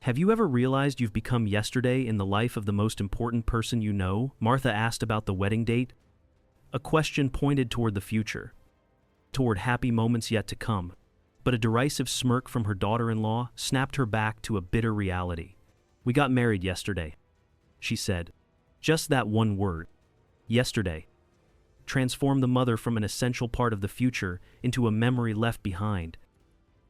Have you ever realized you've become yesterday in the life of the most important person you know? Martha asked about the wedding date. A question pointed toward the future, toward happy moments yet to come. But a derisive smirk from her daughter-in-law snapped her back to a bitter reality. "We got married yesterday," she said. Just that one word. Yesterday. Transformed the mother from an essential part of the future into a memory left behind.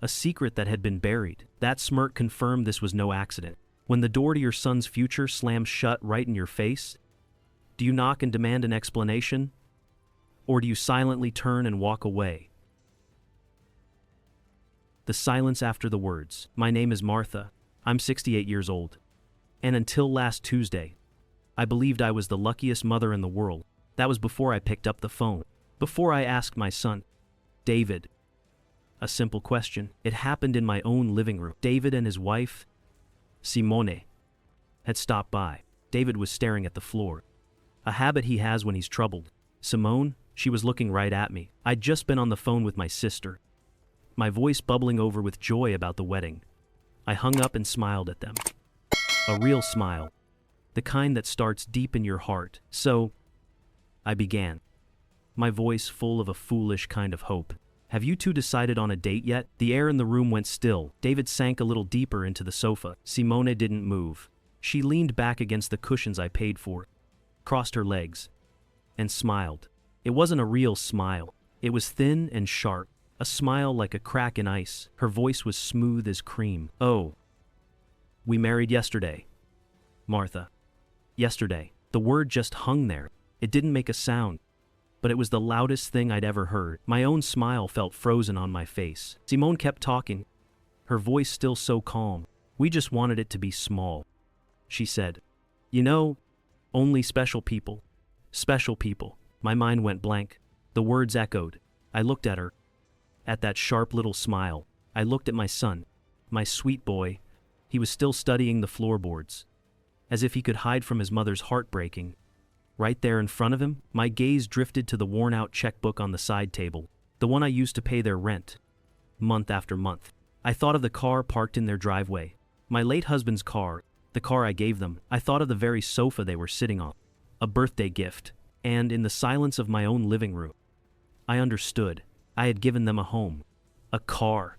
A secret that had been buried. That smirk confirmed this was no accident. When the door to your son's future slams shut right in your face, do you knock and demand an explanation? Or do you silently turn and walk away? The silence after the words. "My name is Martha. I'm 68 years old. And until last Tuesday, I believed I was the luckiest mother in the world." That was before I picked up the phone. Before I asked my son, David, a simple question. It happened in my own living room. David and his wife, Simone, had stopped by. David was staring at the floor, a habit he has when he's troubled. Simone, she was looking right at me. I'd just been on the phone with my sister, my voice bubbling over with joy about the wedding. I hung up and smiled at them. A real smile, the kind that starts deep in your heart. "So," I began, my voice full of a foolish kind of hope, "have you two decided on a date yet?" The air in the room went still. David sank a little deeper into the sofa. Simone didn't move. She leaned back against the cushions I paid for, crossed her legs, and smiled. It wasn't a real smile. It was thin and sharp, a smile like a crack in ice. Her voice was smooth as cream. "Oh, we married yesterday, Martha. Yesterday." The word just hung there. It didn't make a sound, but it was the loudest thing I'd ever heard. My own smile felt frozen on my face. Simone kept talking, her voice still so calm. "We just wanted it to be small," she said. "You know, only special people. Special people." My mind went blank. The words echoed. I looked at her, at that sharp little smile. I looked at my son, my sweet boy. He was still studying the floorboards, as if he could hide from his mother's heartbreaking. Right there in front of him, my gaze drifted to the worn-out checkbook on the side table, the one I used to pay their rent, month after month. I thought of the car parked in their driveway, my late husband's car, the car I gave them. I thought of the very sofa they were sitting on, a birthday gift, and in the silence of my own living room, I understood. I had given them a home, a car,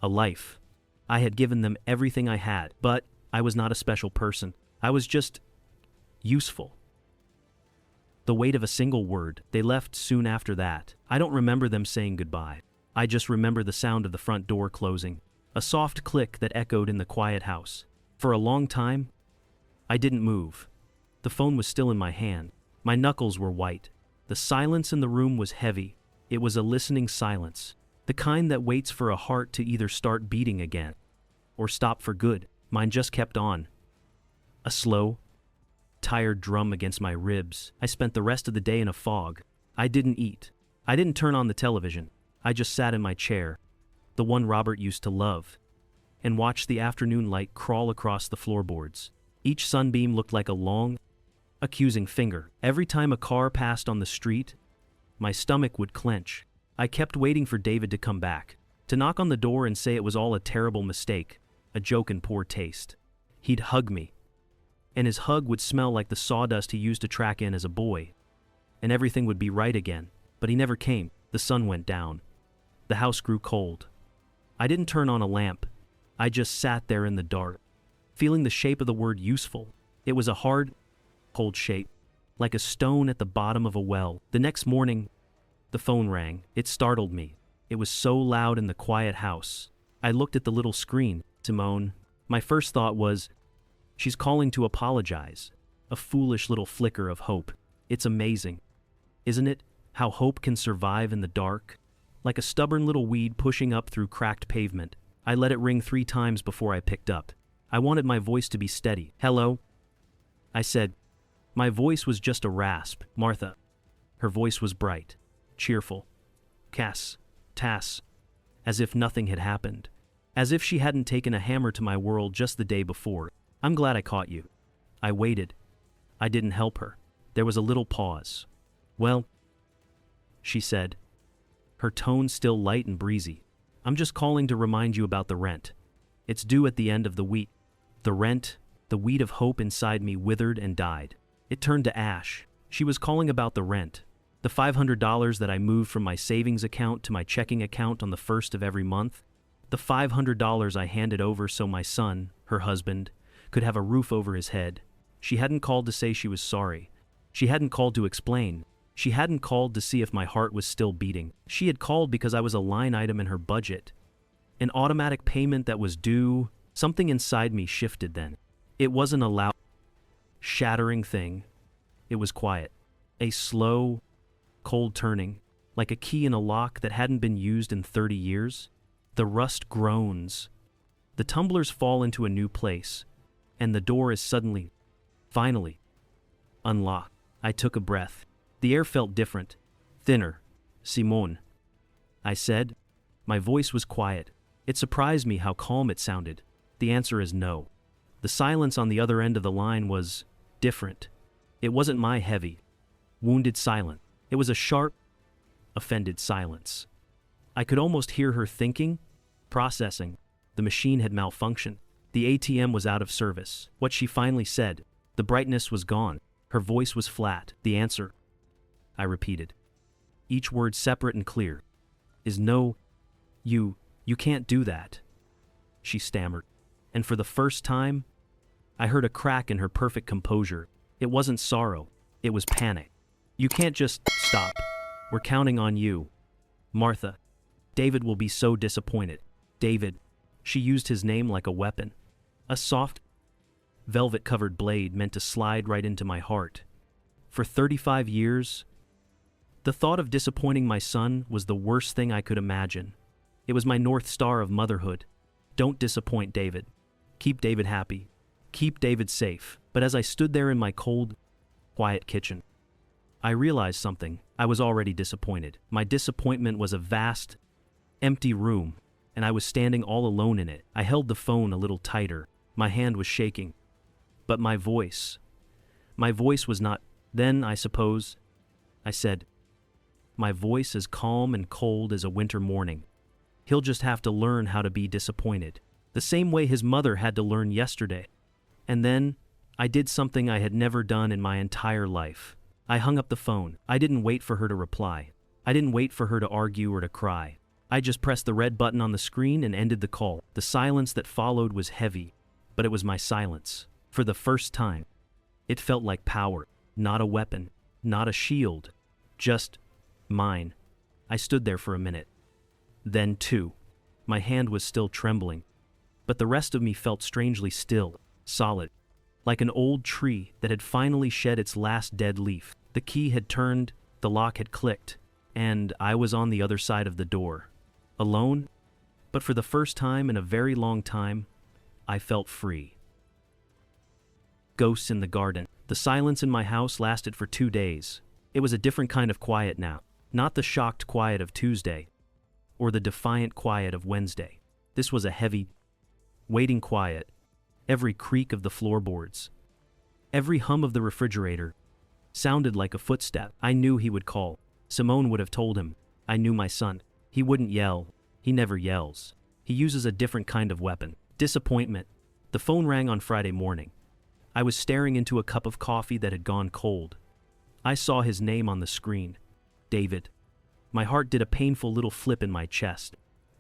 a life. I had given them everything I had, but I was not a special person. I was just useful. The weight of a single word. They left soon after that. I don't remember them saying goodbye. I just remember the sound of the front door closing, a soft click that echoed in the quiet house. For a long time, I didn't move. The phone was still in my hand. My knuckles were white. The silence in the room was heavy. It was a listening silence, the kind that waits for a heart to either start beating again or stop for good. Mine just kept on. A slow, tired drum against my ribs. I spent the rest of the day in a fog. I didn't eat. I didn't turn on the television. I just sat in my chair, the one Robert used to love, and watched the afternoon light crawl across the floorboards. Each sunbeam looked like a long, accusing finger. Every time a car passed on the street, my stomach would clench. I kept waiting for David to come back, to knock on the door and say it was all a terrible mistake, a joke in poor taste. He'd hug me, and his hug would smell like the sawdust he used to track in as a boy, and everything would be right again. But he never came. The sun went down. The house grew cold. I didn't turn on a lamp. I just sat there in the dark, feeling the shape of the word useful. It was a hard, cold shape, like a stone at the bottom of a well. The next morning, the phone rang. It startled me. It was so loud in the quiet house. I looked at the little screen. Simone. My first thought was, she's calling to apologize. A foolish little flicker of hope. It's amazing, isn't it, how hope can survive in the dark? Like a stubborn little weed pushing up through cracked pavement. I let it ring 3 times before I picked up. I wanted my voice to be steady. "Hello?" I said. My voice was just a rasp. "Martha." Her voice was bright, cheerful. Tass. As if nothing had happened. As if she hadn't taken a hammer to my world just the day before. "I'm glad I caught you." I waited. I didn't help her. There was a little pause. "Well," she said, her tone still light and breezy, "I'm just calling to remind you about the rent. It's due at the end of the week." The rent, the weed of hope inside me withered and died. It turned to ash. She was calling about the rent. The $500 that I moved from my savings account to my checking account on the first of every month. The $500 I handed over so my son, her husband, could have a roof over his head. She hadn't called to say she was sorry. She hadn't called to explain. She hadn't called to see if my heart was still beating. She had called because I was a line item in her budget. An automatic payment that was due. Something inside me shifted then. It wasn't a loud, shattering thing. It was quiet. A slow, cold turning, like a key in a lock that hadn't been used in 30 years. The rust groans. The tumblers fall into a new place, and the door is suddenly, finally, unlocked. I took a breath. The air felt different, thinner. Simone, I said. My voice was quiet. It surprised me how calm it sounded. The answer is no. The silence on the other end of the line was different. It wasn't my heavy, wounded silence. It was a sharp, offended silence. I could almost hear her thinking, processing. The machine had malfunctioned. The ATM was out of service. What she finally said, the brightness was gone. Her voice was flat. The answer, I repeated, each word separate and clear, is no. You can't do that, she stammered. And for the first time, I heard a crack in her perfect composure. It wasn't sorrow, it was panic. You can't just stop. We're counting on you. Martha, David will be so disappointed. David, she used his name like a weapon. A soft, velvet-covered blade meant to slide right into my heart. For 35 years, the thought of disappointing my son was the worst thing I could imagine. It was my North Star of motherhood. Don't disappoint David. Keep David happy. Keep David safe. But as I stood there in my cold, quiet kitchen, I realized something. I was already disappointed. My disappointment was a vast, empty room, and I was standing all alone in it. I held the phone a little tighter. My hand was shaking. But my voice was not. Then, I suppose, I said, my voice as calm and cold as a winter morning. He'll just have to learn how to be disappointed, the same way his mother had to learn yesterday. And then, I did something I had never done in my entire life. I hung up the phone. I didn't wait for her to reply. I didn't wait for her to argue or to cry. I just pressed the red button on the screen and ended the call. The silence that followed was heavy, but it was my silence. For the first time, it felt like power, not a weapon, not a shield, just mine. I stood there for a minute. Then, too, my hand was still trembling, but the rest of me felt strangely still, solid, like an old tree that had finally shed its last dead leaf. The key had turned, the lock had clicked, and I was on the other side of the door. Alone, but for the first time in a very long time, I felt free. Ghosts in the garden. The silence in my house lasted for 2 days. It was a different kind of quiet now, not the shocked quiet of Tuesday, or the defiant quiet of Wednesday. This was a heavy, waiting quiet. Every creak of the floorboards, every hum of the refrigerator, sounded like a footstep. I knew he would call. Simone would have told him. I knew my son. He wouldn't yell. He never yells. He uses a different kind of weapon. Disappointment. The phone rang on Friday morning. I was staring into a cup of coffee that had gone cold. I saw his name on the screen. David. My heart did a painful little flip in my chest.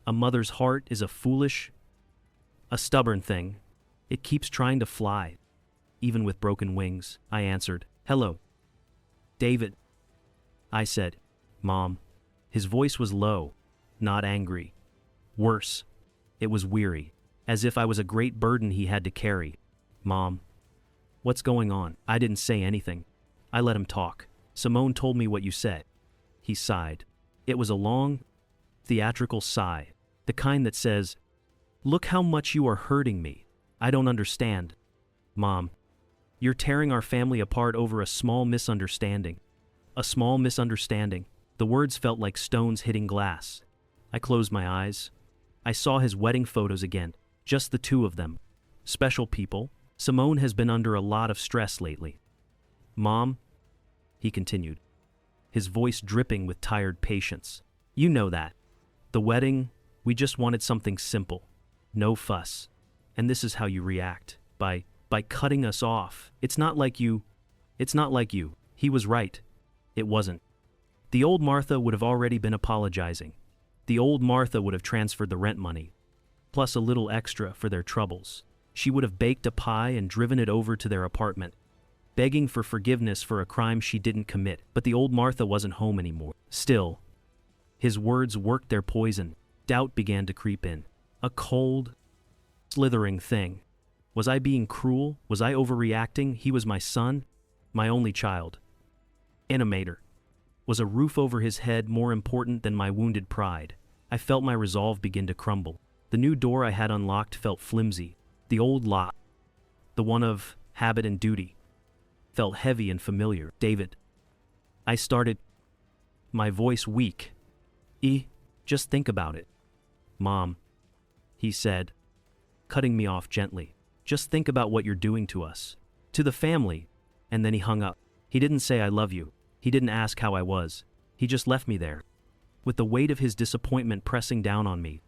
A mother's heart is a foolish, a stubborn thing. It keeps trying to fly, even with broken wings. I answered, "Hello, David." I said, "Mom." His voice was low, not angry. Worse, it was weary, as if I was a great burden he had to carry. "Mom, what's going on?" I didn't say anything. I let him talk. "Simone told me what you said." He sighed. It was a long, theatrical sigh, the kind that says, "Look how much you are hurting me. I don't understand. Mom, you're tearing our family apart over a small misunderstanding." A small misunderstanding. The words felt like stones hitting glass. I closed my eyes. I saw his wedding photos again, just the two of them. Special people. Simone has been under a lot of stress lately. "Mom," he continued, his voice dripping with tired patience. "You know that. The wedding, we just wanted something simple. No fuss. And this is how you react." by cutting us off. It's not like you. He was right. It wasn't. The old Martha would have already been apologizing. The old Martha would have transferred the rent money, plus a little extra for their troubles. She would have baked a pie and driven it over to their apartment, begging for forgiveness for a crime she didn't commit. But the old Martha wasn't home anymore. Still, his words worked their poison. Doubt began to creep in. A cold, slithering thing. Was I being cruel? Was I overreacting? He was my son, my only child. Animator. Was a roof over his head more important than my wounded pride? I felt my resolve begin to crumble. The new door I had unlocked felt flimsy. The old lock, the one of habit and duty, felt heavy and familiar. David. I started, my voice weak. Just think about it. Mom, he said, cutting me off gently. Just think about what you're doing to us, to the family. And then he hung up. He didn't say I love you. He didn't ask how I was. He just left me there, with the weight of his disappointment pressing down on me,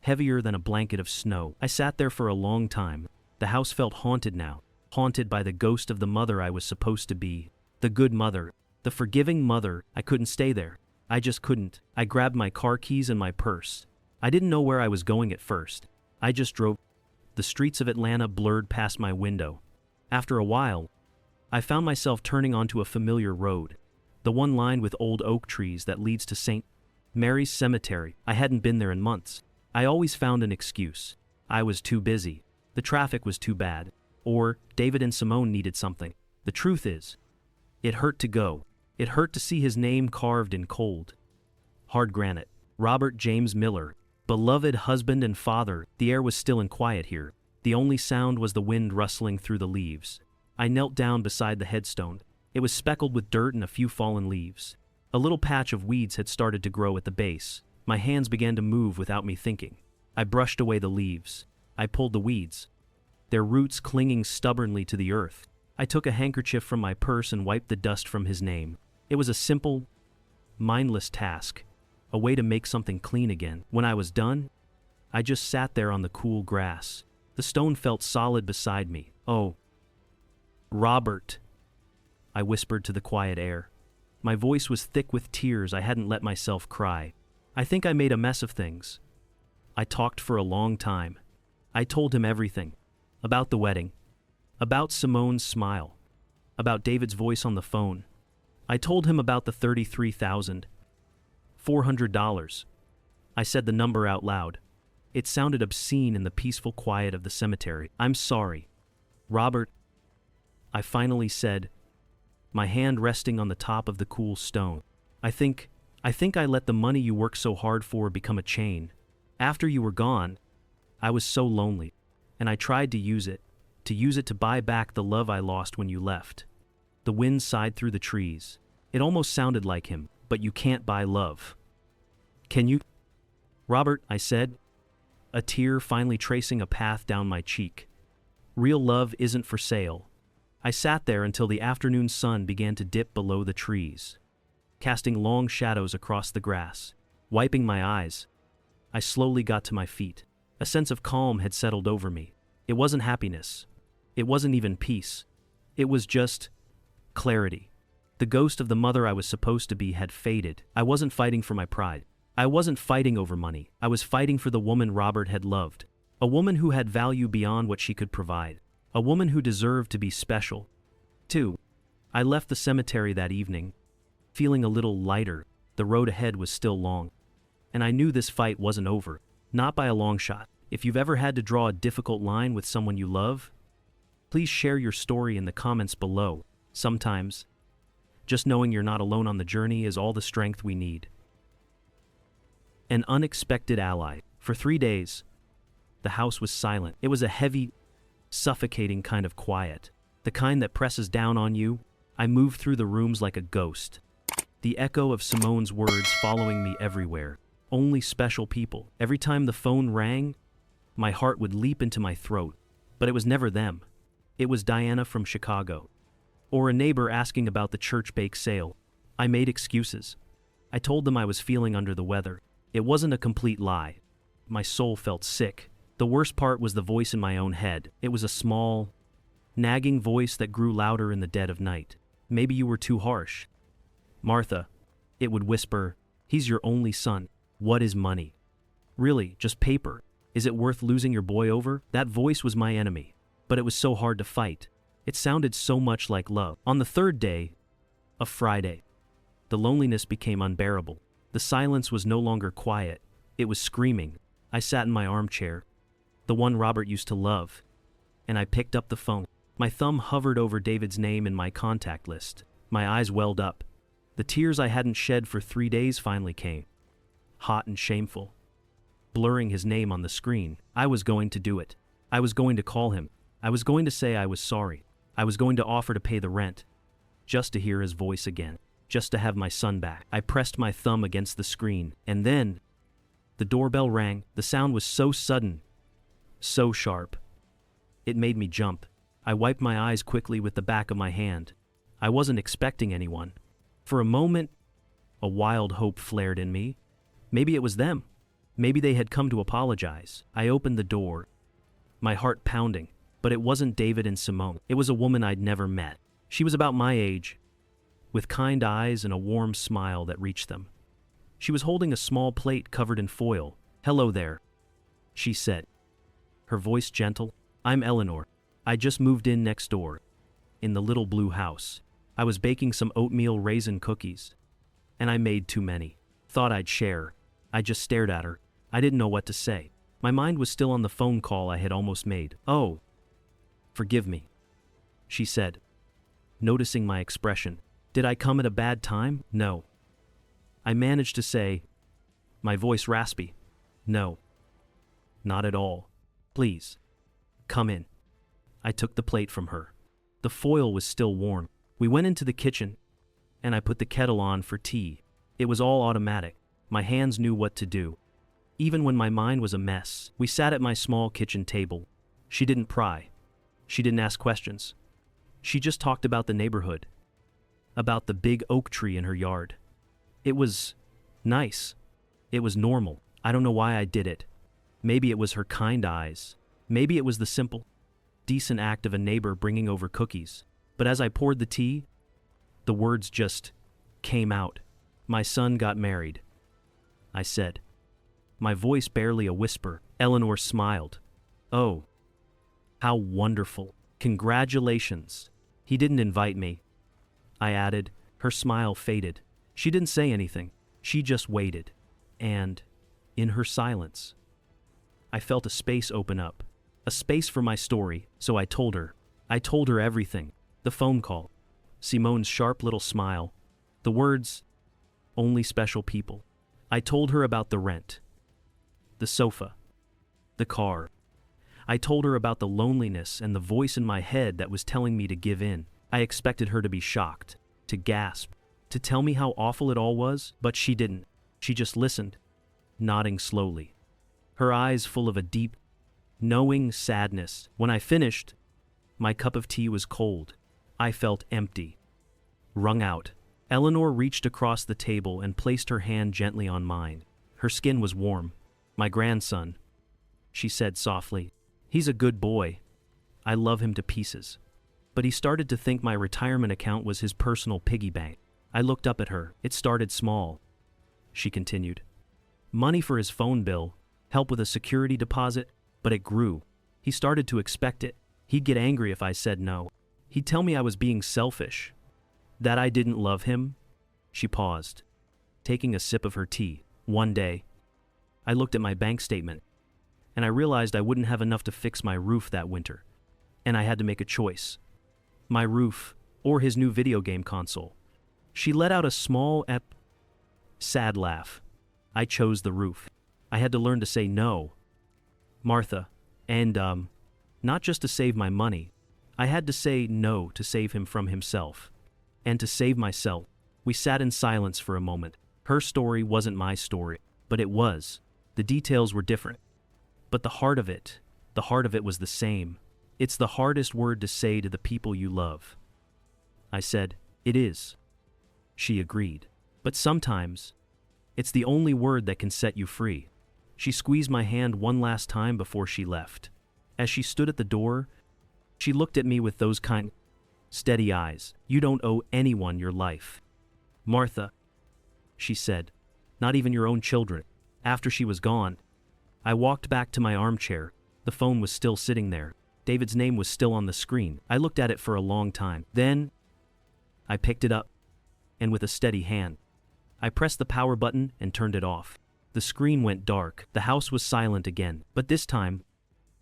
heavier than a blanket of snow. I sat there for a long time. The house felt haunted now, haunted by the ghost of the mother I was supposed to be. The good mother, the forgiving mother. I couldn't stay there. I just couldn't. I grabbed my car keys and my purse. I didn't know where I was going at first. I just drove. The streets of Atlanta blurred past my window. After a while, I found myself turning onto a familiar road, the one lined with old oak trees that leads to St. Mary's Cemetery. I hadn't been there in months. I always found an excuse. I was too busy. The traffic was too bad. Or David and Simone needed something. The truth is, it hurt to go. It hurt to see his name carved in cold, hard granite. Robert James Miller, beloved husband and father. The air was still and quiet here. The only sound was the wind rustling through the leaves. I knelt down beside the headstone. It was speckled with dirt and a few fallen leaves. A little patch of weeds had started to grow at the base. My hands began to move without me thinking. I brushed away the leaves. I pulled the weeds, their roots clinging stubbornly to the earth. I took a handkerchief from my purse and wiped the dust from his name. It was a simple, mindless task, a way to make something clean again. When I was done, I just sat there on the cool grass. The stone felt solid beside me. Oh, Robert, I whispered to the quiet air. My voice was thick with tears. I hadn't let myself cry. I think I made a mess of things. I talked for a long time. I told him everything. About the wedding. About Simone's smile. About David's voice on the phone. I told him about the $33,400. I said the number out loud. It sounded obscene in the peaceful quiet of the cemetery. I'm sorry, Robert, I finally said, my hand resting on the top of the cool stone. I think I let the money you worked so hard for become a chain. After you were gone, I was so lonely, and I tried to use it to buy back the love I lost when you left. The wind sighed through the trees. It almost sounded like him, but you can't buy love. Can you? Robert, I said, a tear finally tracing a path down my cheek. Real love isn't for sale. I sat there until the afternoon sun began to dip below the trees, casting long shadows across the grass. Wiping my eyes, I slowly got to my feet. A sense of calm had settled over me. It wasn't happiness. It wasn't even peace. It was just clarity. The ghost of the mother I was supposed to be had faded. I wasn't fighting for my pride. I wasn't fighting over money. I was fighting for the woman Robert had loved. A woman who had value beyond what she could provide. A woman who deserved to be special. 2. I left the cemetery that evening, feeling a little lighter. The road ahead was still long. And I knew this fight wasn't over. Not by a long shot. If you've ever had to draw a difficult line with someone you love, please share your story in the comments below. Sometimes, just knowing you're not alone on the journey is all the strength we need. An unexpected ally. For 3 days, the house was silent. It was a heavy, suffocating kind of quiet. The kind that presses down on you. I moved through the rooms like a ghost. The echo of Simone's words following me everywhere. Only special people. Every time the phone rang, my heart would leap into my throat. But it was never them. It was Diana from Chicago. Or a neighbor asking about the church bake sale. I made excuses. I told them I was feeling under the weather. It wasn't a complete lie. My soul felt sick. The worst part was the voice in my own head. It was a small, nagging voice that grew louder in the dead of night. Maybe you were too harsh. Martha, it would whisper, he's your only son. What is money? Really, just paper. Is it worth losing your boy over? That voice was my enemy, but it was so hard to fight. It sounded so much like love. On the third day, a Friday, the loneliness became unbearable. The silence was no longer quiet. It was screaming. I sat in my armchair, the one Robert used to love, and I picked up the phone. My thumb hovered over David's name in my contact list. My eyes welled up. The tears I hadn't shed for 3 days finally came, hot and shameful. Blurring his name on the screen, I was going to do it. I was going to call him. I was going to say I was sorry. I was going to offer to pay the rent, just to hear his voice again, just to have my son back. I pressed my thumb against the screen, and then the doorbell rang. The sound was so sudden, so sharp. It made me jump. I wiped my eyes quickly with the back of my hand. I wasn't expecting anyone. For a moment, a wild hope flared in me. Maybe it was them. Maybe they had come to apologize. I opened the door, my heart pounding, but it wasn't David and Simone. It was a woman I'd never met. She was about my age, with kind eyes and a warm smile that reached them. She was holding a small plate covered in foil. "Hello there," she said, her voice gentle. "I'm Eleanor. I just moved in next door, in the little blue house. I was baking some oatmeal raisin cookies, and I made too many. Thought I'd share." I just stared at her. I didn't know what to say. My mind was still on the phone call I had almost made. "Oh, forgive me," she said, noticing my expression. "Did I come at a bad time?" "No." I managed to say, my voice raspy. "No, not at all. Please, come in." I took the plate from her. The foil was still warm. We went into the kitchen, and I put the kettle on for tea. It was all automatic. My hands knew what to do. Even when my mind was a mess, we sat at my small kitchen table. She didn't pry. She didn't ask questions. She just talked about the neighborhood, about the big oak tree in her yard. It was nice. It was normal. I don't know why I did it. Maybe it was her kind eyes. Maybe it was the simple, decent act of a neighbor bringing over cookies. But as I poured the tea, the words just came out. "My son got married," I said, my voice barely a whisper. Eleanor smiled. "Oh, how wonderful. Congratulations." "He didn't invite me," I added. Her smile faded. She didn't say anything. She just waited. And, in her silence, I felt a space open up. A space for my story, so I told her. I told her everything. The phone call, Simone's sharp little smile, the words, "only special people." I told her about the rent, the sofa, the car. I told her about the loneliness and the voice in my head that was telling me to give in. I expected her to be shocked, to gasp, to tell me how awful it all was, but she didn't. She just listened, nodding slowly, her eyes full of a deep, knowing sadness. When I finished, my cup of tea was cold. I felt empty, wrung out. Eleanor reached across the table and placed her hand gently on mine. Her skin was warm. "My grandson," she said softly. "He's a good boy. I love him to pieces. But he started to think my retirement account was his personal piggy bank." I looked up at her. "It started small," she continued. "Money for his phone bill, help with a security deposit, but it grew. He started to expect it. He'd get angry if I said no. He'd tell me I was being selfish, that I didn't love him." She paused, taking a sip of her tea. "One day, I looked at my bank statement, and I realized I wouldn't have enough to fix my roof that winter, and I had to make a choice. My roof, or his new video game console." She let out a small, sad laugh. "I chose the roof. I had to learn to say no, Martha, and, not just to save my money. I had to say no to save him from himself, and to save myself." We sat in silence for a moment. Her story wasn't my story, but it was. The details were different, but the heart of it was the same. "It's the hardest word to say to the people you love." I said, "It is." She agreed. "But sometimes, it's the only word that can set you free." She squeezed my hand one last time before she left. As she stood at the door, she looked at me with those kind, steady eyes. "You don't owe anyone your life, Martha," she said. "Not even your own children." After she was gone, I walked back to my armchair. The phone was still sitting there. David's name was still on the screen. I looked at it for a long time. Then, I picked it up, and with a steady hand, I pressed the power button and turned it off. The screen went dark. The house was silent again, but this time,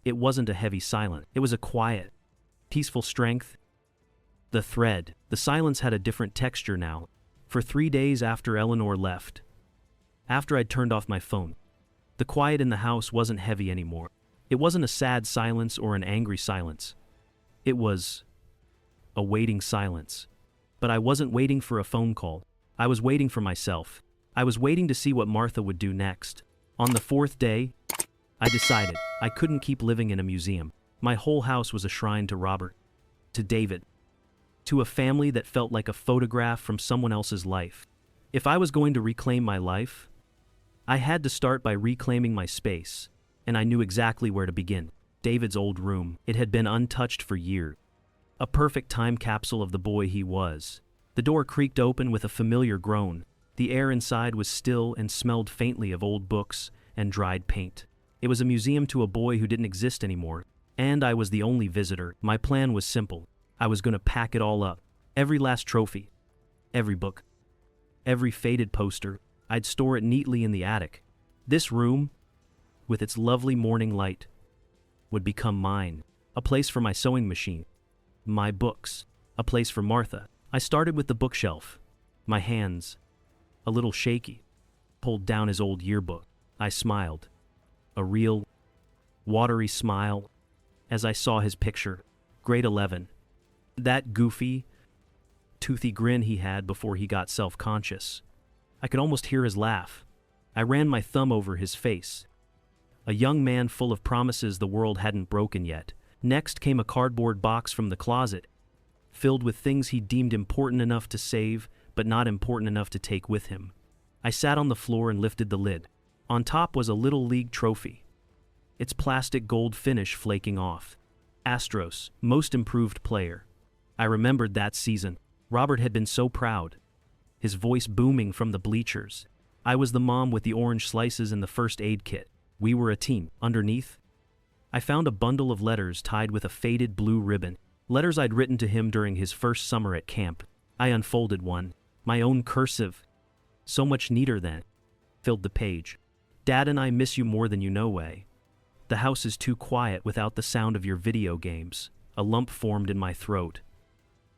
it wasn't a heavy silence. It was a quiet, peaceful strength. The silence had a different texture now. For 3 days after Eleanor left, after I'd turned off my phone, the quiet in the house wasn't heavy anymore. It wasn't a sad silence or an angry silence. It was a waiting silence. But I wasn't waiting for a phone call. I was waiting for myself. I was waiting to see what Martha would do next. On the 4th day, I decided I couldn't keep living in a museum. My whole house was a shrine to Robert, to David, to a family that felt like a photograph from someone else's life. If I was going to reclaim my life, I had to start by reclaiming my space, and I knew exactly where to begin. David's old room. It had been untouched for years. A perfect time capsule of the boy he was. The door creaked open with a familiar groan. The air inside was still and smelled faintly of old books and dried paint. It was a museum to a boy who didn't exist anymore, and I was the only visitor. My plan was simple. I was going to pack it all up. Every last trophy, every book, every faded poster. I'd store it neatly in the attic. This room, with its lovely morning light, would become mine. A place for my sewing machine, my books, a place for Martha. I started with the bookshelf. My hands, a little shaky, pulled down his old yearbook. I smiled, a real, watery smile, as I saw his picture, grade 11. That goofy, toothy grin he had before he got self-conscious. I could almost hear his laugh. I ran my thumb over his face. A young man full of promises the world hadn't broken yet. Next came a cardboard box from the closet, filled with things he deemed important enough to save, but not important enough to take with him. I sat on the floor and lifted the lid. On top was a Little League trophy, its plastic gold finish flaking off. Astros, most improved player. I remembered that season. Robert had been so proud, his voice booming from the bleachers. I was the mom with the orange slices and the first aid kit. We were a team. Underneath, I found a bundle of letters tied with a faded blue ribbon. Letters I'd written to him during his first summer at camp. I unfolded one. My own cursive, so much neater than, filled the page. "Dad and I miss you more than you know, Way. The house is too quiet without the sound of your video games." A lump formed in my throat,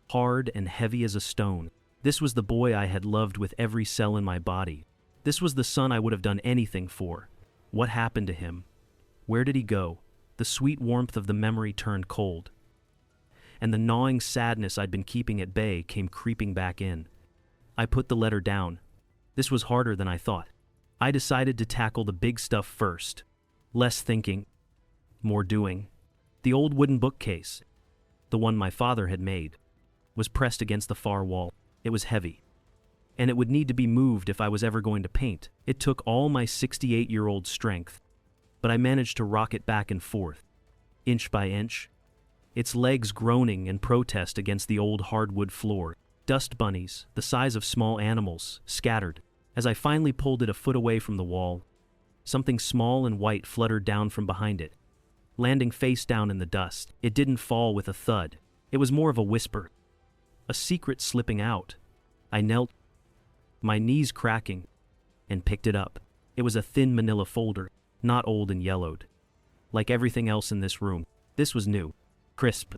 hard and heavy as a stone. This was the boy I had loved with every cell in my body. This was the son I would have done anything for. What happened to him? Where did he go? The sweet warmth of the memory turned cold, and the gnawing sadness I'd been keeping at bay came creeping back in. I put the letter down. This was harder than I thought. I decided to tackle the big stuff first. Less thinking, more doing. The old wooden bookcase, the one my father had made, was pressed against the far wall. It was heavy, and it would need to be moved if I was ever going to paint. It took all my 68-year-old strength, but I managed to rock it back and forth, inch by inch, its legs groaning in protest against the old hardwood floor. Dust bunnies, the size of small animals, scattered. As I finally pulled it a foot away from the wall, something small and white fluttered down from behind it, landing face down in the dust. It didn't fall with a thud. It was more of a whisper, a secret slipping out. I knelt, my knees cracking, and picked it up. It was a thin manila folder, not old and yellowed. Like everything else in this room, this was new, crisp.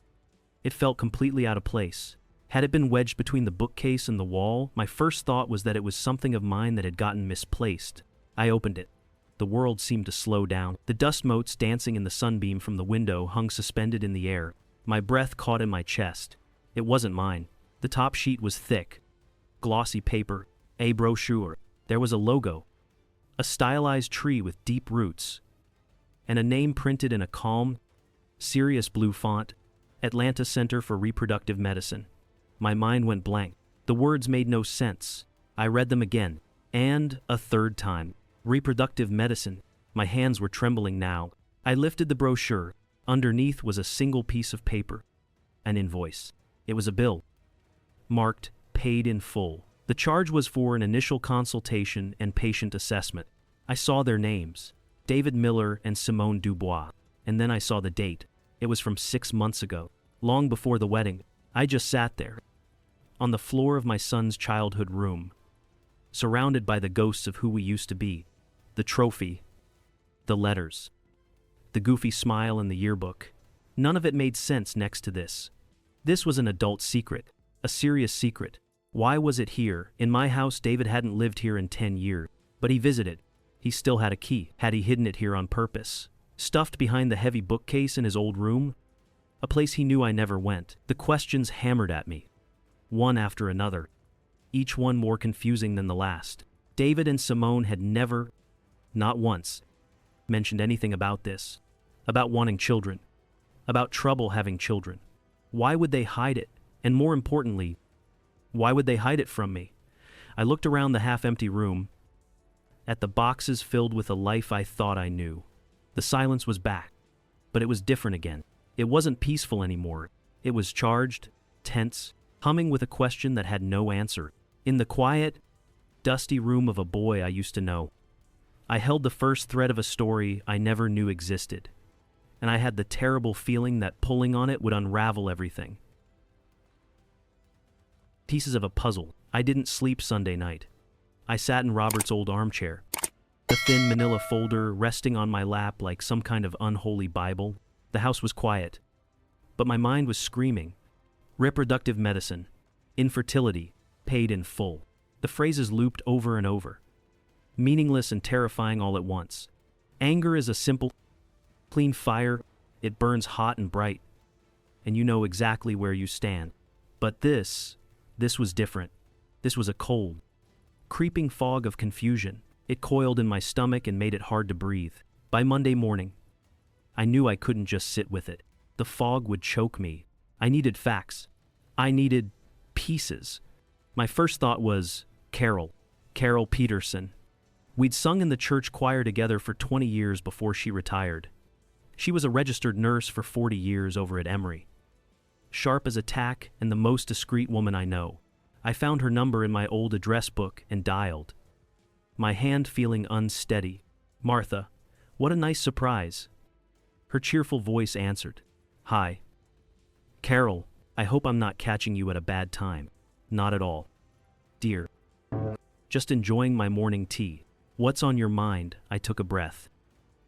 It felt completely out of place. Had it been wedged between the bookcase and the wall, my first thought was that it was something of mine that had gotten misplaced. I opened it. The world seemed to slow down. The dust motes dancing in the sunbeam from the window hung suspended in the air. My breath caught in my chest. It wasn't mine. The top sheet was thick, glossy paper, a brochure. There was a logo, a stylized tree with deep roots, and a name printed in a calm, serious blue font, Atlanta Center for Reproductive Medicine. My mind went blank. The words made no sense. I read them again, and a third time. Reproductive medicine. My hands were trembling now. I lifted the brochure. Underneath was a single piece of paper. An invoice. It was a bill. Marked, paid in full. The charge was for an initial consultation and patient assessment. I saw their names, David Miller and Simone Dubois, and then I saw the date. It was from 6 months ago, long before the wedding. I just sat there, on the floor of my son's childhood room, surrounded by the ghosts of who we used to be, the trophy, the letters, the goofy smile in the yearbook. None of it made sense next to this. This was an adult secret, a serious secret. Why was it here? In my house, David hadn't lived here in 10 years, but he visited. He still had a key. Had he hidden it here on purpose? Stuffed behind the heavy bookcase in his old room? A place he knew I never went. The questions hammered at me, one after another, each one more confusing than the last. David and Simone had never, not once, mentioned anything about this, about wanting children, about trouble having children. Why would they hide it? And more importantly, why would they hide it from me? I looked around the half-empty room, at the boxes filled with a life I thought I knew. The silence was back, but it was different again. It wasn't peaceful anymore. It was charged, tense, humming with a question that had no answer. In the quiet, dusty room of a boy I used to know, I held the first thread of a story I never knew existed, and I had the terrible feeling that pulling on it would unravel everything. Pieces of a puzzle. I didn't sleep Sunday night. I sat in Robert's old armchair, the thin manila folder resting on my lap like some kind of unholy Bible. The house was quiet, but my mind was screaming. Reproductive medicine, infertility, paid in full. The phrases looped over and over, meaningless and terrifying all at once. Anger is a simple, clean fire. It burns hot and bright, and you know exactly where you stand. But this was different. This was a cold, creeping fog of confusion. It coiled in my stomach and made it hard to breathe. By Monday morning, I knew I couldn't just sit with it. The fog would choke me. I needed facts. I needed pieces. My first thought was Carol Peterson. We'd sung in the church choir together for 20 years before she retired. She was a registered nurse for 40 years over at Emory. Sharp as a tack and the most discreet woman I know. I found her number in my old address book and dialed, my hand feeling unsteady. "Martha, what a nice surprise." Her cheerful voice answered. "Hi. Carol, I hope I'm not catching you at a bad time." "Not at all, dear. Just enjoying my morning tea." "What's on your mind?" I took a breath,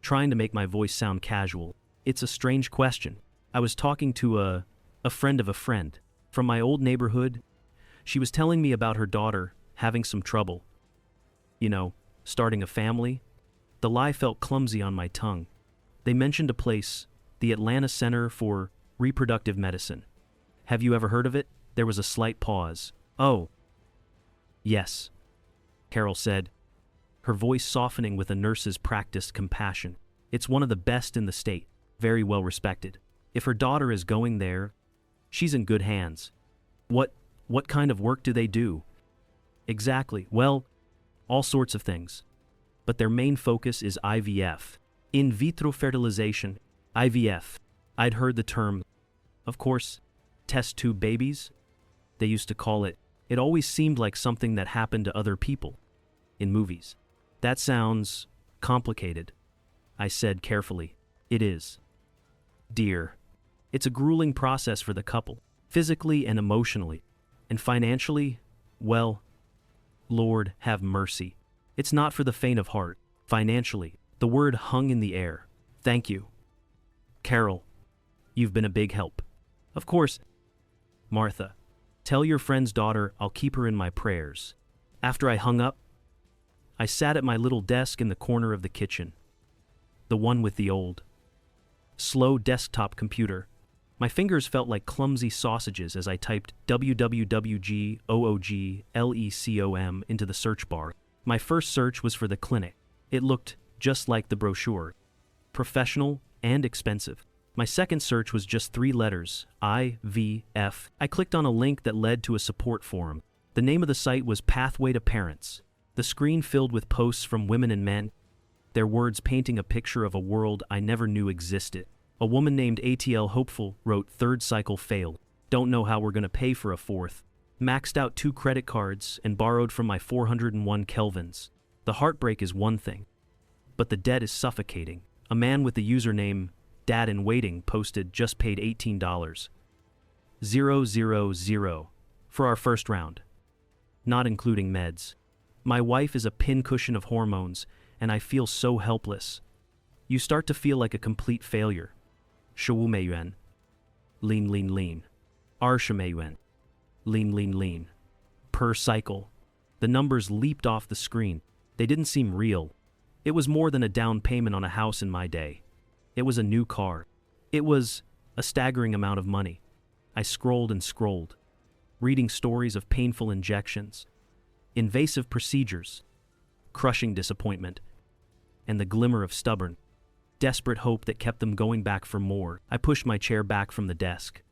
trying to make my voice sound casual. "It's a strange question. I was talking to a friend of a friend from my old neighborhood. She was telling me about her daughter having some trouble. You know, starting a family." The lie felt clumsy on my tongue. "They mentioned a place, the Atlanta Center for Reproductive Medicine. Have you ever heard of it?" There was a slight pause. "Oh, yes," Carol said, her voice softening with a nurse's practiced compassion. "It's one of the best in the state, very well respected. If her daughter is going there, she's in good hands." What kind of work do they do?" "Exactly. Well, all sorts of things. But their main focus is IVF. In vitro fertilization. IVF. I'd heard the term. Of course, test tube babies, they used to call it. It always seemed like something that happened to other people, in movies." "That sounds complicated," I said carefully. "It is, dear. It's a grueling process for the couple, physically and emotionally. And financially, well, Lord have mercy. It's not for the faint of heart. Financially." The word hung in the air. "Thank you, Carol. You've been a big help." "Of course, Martha. Tell your friend's daughter I'll keep her in my prayers." After I hung up, I sat at my little desk in the corner of the kitchen, the one with the old, slow desktop computer. My fingers felt like clumsy sausages as I typed www.googlecom into the search bar. My first search was for the clinic. It looked just like the brochure, professional and expensive. My second search was just 3 letters, IVF. I clicked on a link that led to a support forum. The name of the site was Pathway to Parents. The screen filled with posts from women and men, their words painting a picture of a world I never knew existed. A woman named ATL Hopeful wrote, "Third cycle failed. Don't know how we're gonna pay for a fourth. Maxed out 2 credit cards and borrowed from my 401 Kelvins. The heartbreak is one thing, but the debt is suffocating." A man with the username Dad in Waiting posted, "Just paid $18,000 for our first round, not including meds. My wife is a pincushion of hormones, and I feel so helpless." You start to feel like a complete failure. 15,000,000. Lean. 20,000,000. Lean. Per cycle. The numbers leaped off the screen. They didn't seem real. It was more than a down payment on a house in my day. It was a new car. It was a staggering amount of money. I scrolled and scrolled, reading stories of painful injections, invasive procedures, crushing disappointment, and the glimmer of stubborn, desperate hope that kept them going back for more. I pushed my chair back from the desk,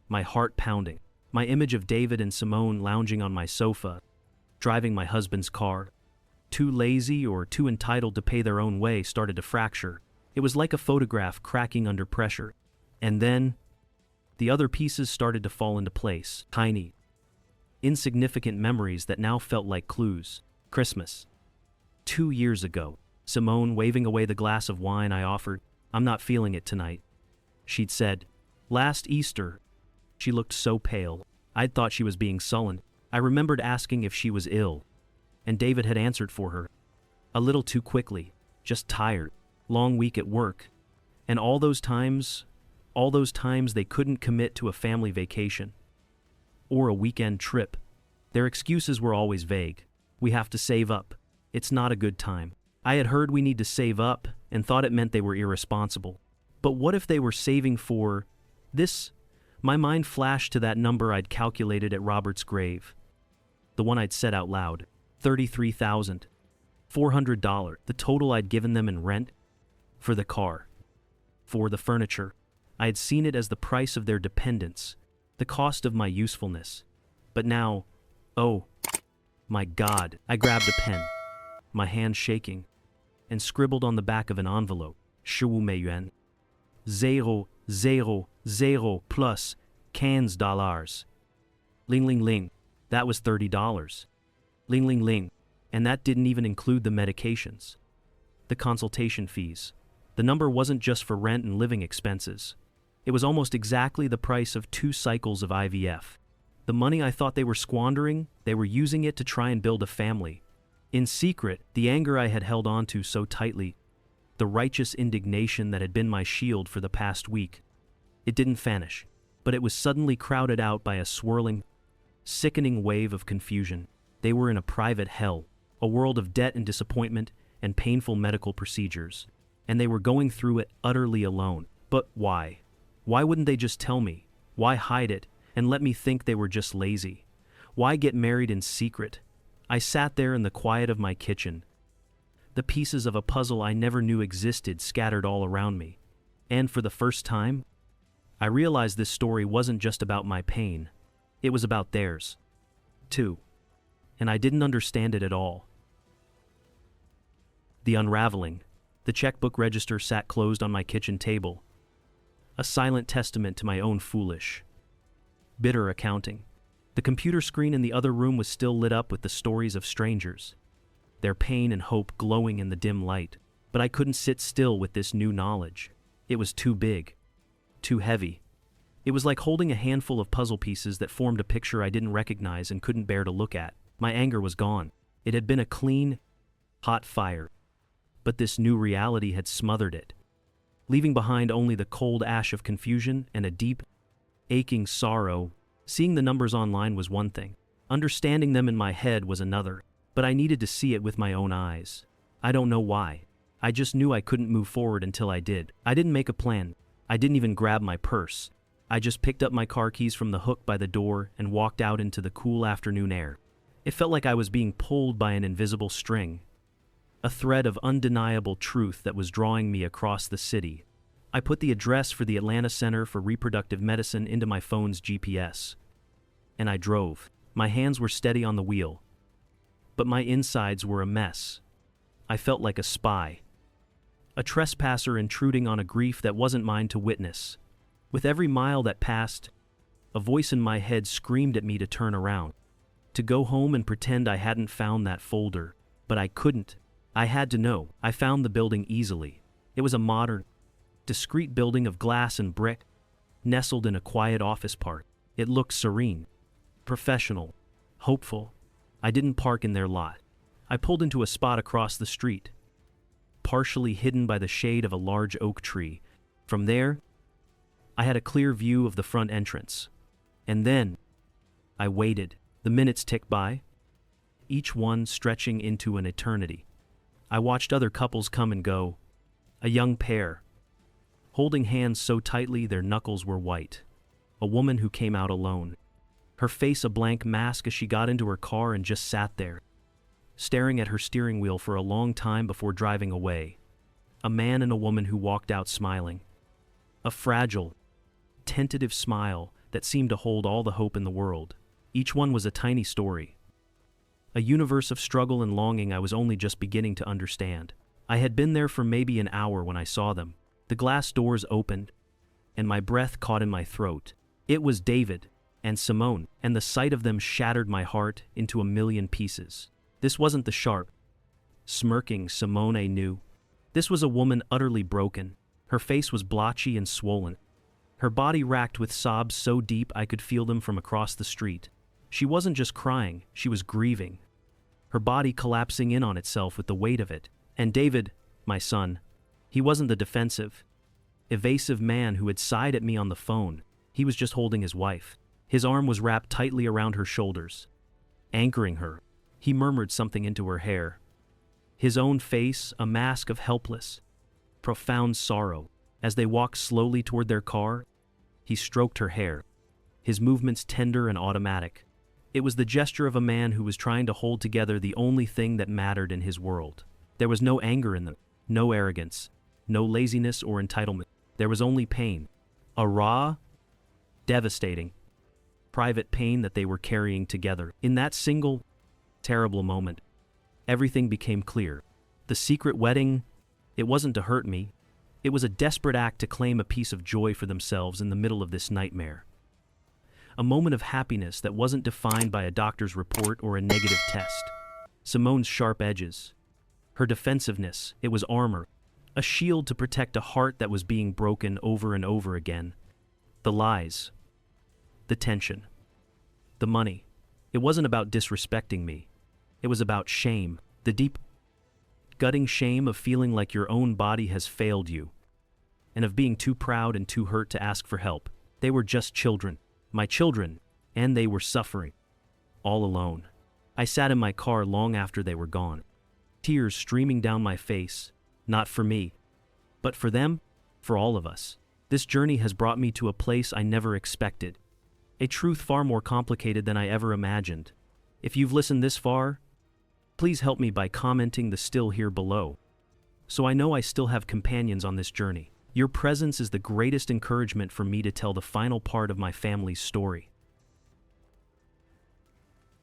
my heart pounding. My image of David and Simone lounging on my sofa, driving my husband's car, too lazy or too entitled to pay their own way, started to fracture. It was like a photograph cracking under pressure. And then, the other pieces started to fall into place. Tiny, insignificant memories that now felt like clues. Christmas. 2 years ago. Simone waving away the glass of wine I offered. "I'm not feeling it tonight," she'd said. Last Easter, she looked so pale. I'd thought she was being sullen. I remembered asking if she was ill, and David had answered for her. A little too quickly. Just tired. Long week at work. And all those times they couldn't commit to a family vacation or a weekend trip. Their excuses were always vague. "We have to save up. It's not a good time." I had heard we need to save up and thought it meant they were irresponsible. But what if they were saving for this? My mind flashed to that number I'd calculated at Robert's grave. The one I'd said out loud. $33,400. The total I'd given them in rent. For the car. For the furniture. I had seen it as the price of their dependence. The cost of my usefulness. But now, oh, my God. I grabbed a pen, my hand shaking, and scribbled on the back of an envelope. 15,000. 000 plus $15. Ling. That was $30. Ling. And that didn't even include the medications. The consultation fees. The number wasn't just for rent and living expenses. It was almost exactly the price of 2 cycles of IVF. The money I thought they were squandering, they were using it to try and build a family. In secret, the anger I had held onto so tightly, the righteous indignation that had been my shield for the past week, it didn't vanish, but it was suddenly crowded out by a swirling, sickening wave of confusion. They were in a private hell, a world of debt and disappointment and painful medical procedures, and they were going through it utterly alone. But why? Why wouldn't they just tell me? Why hide it and let me think they were just lazy? Why get married in secret? I sat there in the quiet of my kitchen, the pieces of a puzzle I never knew existed scattered all around me. And for the first time, I realized this story wasn't just about my pain. It was about theirs, too. And I didn't understand it at all. The unraveling. The checkbook register sat closed on my kitchen table, a silent testament to my own foolish, bitter accounting. The computer screen in the other room was still lit up with the stories of strangers, their pain and hope glowing in the dim light. But I couldn't sit still with this new knowledge. It was too big, too heavy. It was like holding a handful of puzzle pieces that formed a picture I didn't recognize and couldn't bear to look at. My anger was gone. It had been a clean, hot fire. But this new reality had smothered it, leaving behind only the cold ash of confusion and a deep, aching sorrow. Seeing the numbers online was one thing. Understanding them in my head was another. But I needed to see it with my own eyes. I don't know why. I just knew I couldn't move forward until I did. I didn't make a plan. I didn't even grab my purse. I just picked up my car keys from the hook by the door and walked out into the cool afternoon air. It felt like I was being pulled by an invisible string, a thread of undeniable truth that was drawing me across the city. I put the address for the Atlanta Center for Reproductive Medicine into my phone's GPS, and I drove. My hands were steady on the wheel, but my insides were a mess. I felt like a spy, a trespasser intruding on a grief that wasn't mine to witness. With every mile that passed, a voice in my head screamed at me to turn around, to go home and pretend I hadn't found that folder, but I couldn't. I had to know. I found the building easily. It was a modern, discreet building of glass and brick, nestled in a quiet office park. It looked serene, professional, hopeful. I didn't park in their lot. I pulled into a spot across the street, partially hidden by the shade of a large oak tree. From there, I had a clear view of the front entrance. And then, I waited. The minutes ticked by, each one stretching into an eternity. I watched other couples come and go, a young pair, holding hands so tightly their knuckles were white. A woman who came out alone, her face a blank mask as she got into her car and just sat there, staring at her steering wheel for a long time before driving away. A man and a woman who walked out smiling. A fragile, tentative smile that seemed to hold all the hope in the world. Each one was a tiny story, a universe of struggle and longing I was only just beginning to understand. I had been there for maybe an hour when I saw them. The glass doors opened, and my breath caught in my throat. It was David and Simone, and the sight of them shattered my heart into a million pieces. This wasn't the sharp, smirking Simone I knew. This was a woman utterly broken. Her face was blotchy and swollen, her body racked with sobs so deep I could feel them from across the street. She wasn't just crying, she was grieving, her body collapsing in on itself with the weight of it. And David, my son, he wasn't the defensive, evasive man who had sighed at me on the phone. He was just holding his wife. His arm was wrapped tightly around her shoulders, anchoring her. He murmured something into her hair. His own face, a mask of helpless, profound sorrow. As they walked slowly toward their car, he stroked her hair, his movements tender and automatic. It was the gesture of a man who was trying to hold together the only thing that mattered in his world. There was no anger in them, no arrogance, no laziness or entitlement. There was only pain, a raw, devastating, private pain that they were carrying together. In that single, terrible moment, everything became clear. The secret wedding, it wasn't to hurt me. It was a desperate act to claim a piece of joy for themselves in the middle of this nightmare. A moment of happiness that wasn't defined by a doctor's report or a negative test. Simone's sharp edges, her defensiveness, it was armor, a shield to protect a heart that was being broken over and over again. The lies, the tension, the money. It wasn't about disrespecting me. It was about shame, the deep, gutting shame of feeling like your own body has failed you, and of being too proud and too hurt to ask for help. They were just children, my children, and they were suffering, all alone. I sat in my car long after they were gone, tears streaming down my face, not for me, but for them, for all of us. This journey has brought me to a place I never expected, a truth far more complicated than I ever imagined. If you've listened this far, please help me by commenting the still here below, so I know I still have companions on this journey. Your presence is the greatest encouragement for me to tell the final part of my family's story.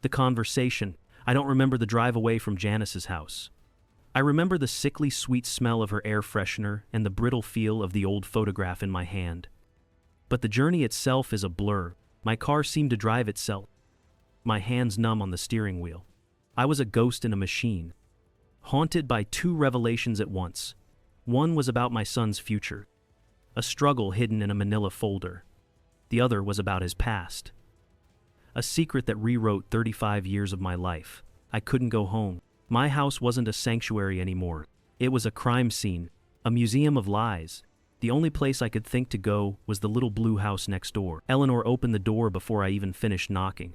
The conversation. I don't remember the drive away from Janice's house. I remember the sickly sweet smell of her air freshener and the brittle feel of the old photograph in my hand. But the journey itself is a blur. My car seemed to drive itself, my hands numb on the steering wheel. I was a ghost in a machine, haunted by two revelations at once. One was about my son's future, a struggle hidden in a manila folder. The other was about his past, a secret that rewrote 35 years of my life. I couldn't go home. My house wasn't a sanctuary anymore. It was a crime scene, a museum of lies. The only place I could think to go was the little blue house next door. Eleanor opened the door before I even finished knocking,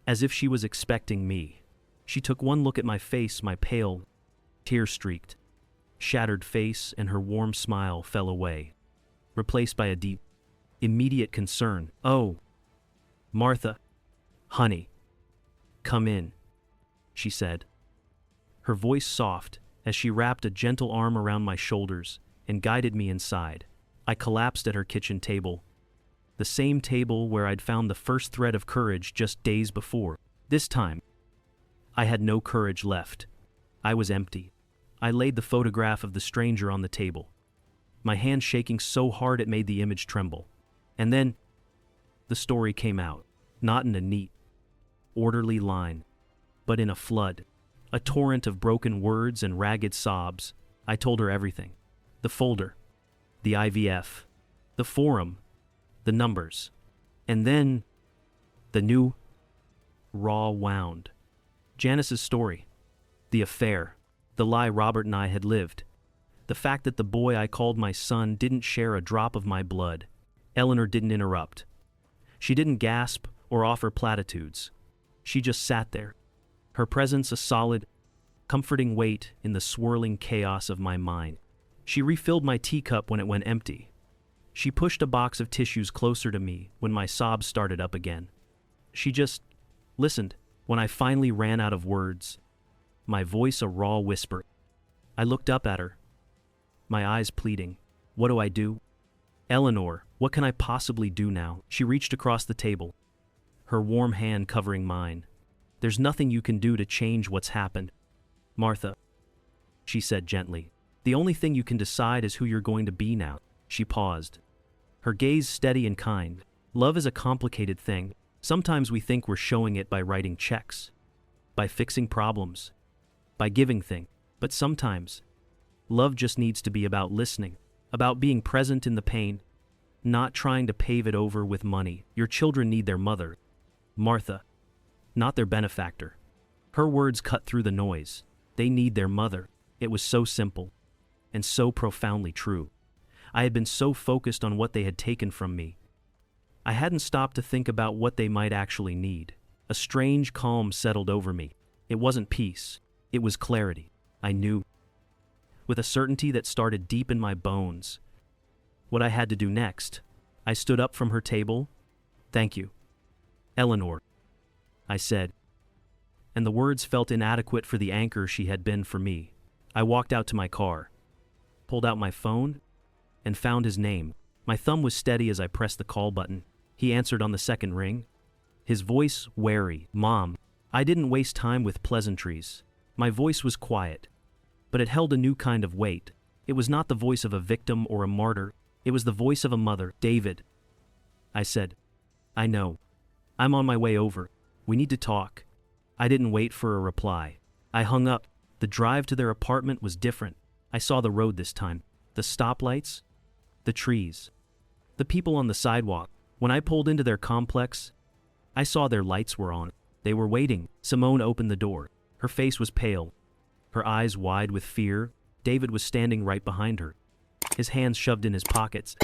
as if she was expecting me. She took one look at my face, my pale, tear-streaked, shattered face, and her warm smile fell away, replaced by a deep, immediate concern. "Oh, Martha, honey, come in," she said, her voice soft as she wrapped a gentle arm around my shoulders and guided me inside. I collapsed at her kitchen table, the same table where I'd found the first thread of courage just days before. This time, I had no courage left. I was empty. I laid the photograph of the stranger on the table, my hand shaking so hard it made the image tremble. And then, the story came out, not in a neat, orderly line, but in a flood, a torrent of broken words and ragged sobs. I told her everything. The folder, the IVF, the forum, the numbers, and then the new, raw wound. Janice's story, the affair, the lie Robert and I had lived, the fact that the boy I called my son didn't share a drop of my blood. Eleanor didn't interrupt. She didn't gasp or offer platitudes. She just sat there, her presence a solid, comforting weight in the swirling chaos of my mind. She refilled my teacup when it went empty. She pushed a box of tissues closer to me when my sobs started up again. She just listened when I finally ran out of words, my voice a raw whisper. I looked up at her, my eyes pleading. What do I do? Eleanor, what can I possibly do now? She reached across the table, her warm hand covering mine. There's nothing you can do to change what's happened. Martha, she said gently, the only thing you can decide is who you're going to be now. She paused, her gaze steady and kind. Love is a complicated thing. Sometimes we think we're showing it by writing checks, by fixing problems, by giving things. But sometimes, love just needs to be about listening, about being present in the pain, not trying to pave it over with money. Your children need their mother, Martha, not their benefactor. Her words cut through the noise. They need their mother. It was so simple and so profoundly true. I had been so focused on what they had taken from me. I hadn't stopped to think about what they might actually need. A strange calm settled over me. It wasn't peace. It was clarity. I knew, with a certainty that started deep in my bones, what I had to do next. I stood up from her table. Thank you, Eleanor, I said, and the words felt inadequate for the anchor she had been for me. I walked out to my car, pulled out my phone, and found his name. My thumb was steady as I pressed the call button. He answered on the second ring, his voice wary. Mom. I didn't waste time with pleasantries. My voice was quiet, but it held a new kind of weight. It was not the voice of a victim or a martyr. It was the voice of a mother. David, I said. I know. I'm on my way over. We need to talk. I didn't wait for a reply. I hung up. The drive to their apartment was different. I saw the road this time. The stoplights, the trees, the people on the sidewalk. When I pulled into their complex, I saw their lights were on. They were waiting. Simone opened the door. Her face was pale, her eyes wide with fear. David was standing right behind her, his hands shoved in his pockets,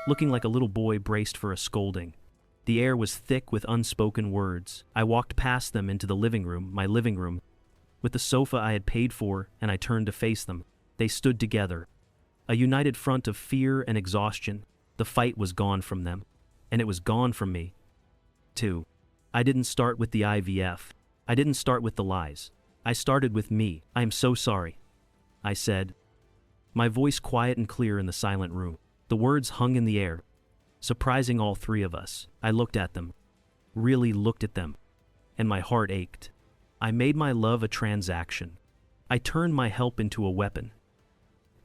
looking like a little boy braced for a scolding. The air was thick with unspoken words. I walked past them into the living room, my living room, with the sofa I had paid for, and I turned to face them. They stood together, a united front of fear and exhaustion. The fight was gone from them, and it was gone from me, too. I didn't start with the IVF. I didn't start with the lies. I started with me. I am so sorry, I said, my voice quiet and clear in the silent room. The words hung in the air, surprising all three of us. I looked at them, really looked at them, and my heart ached. I made my love a transaction. I turned my help into a weapon.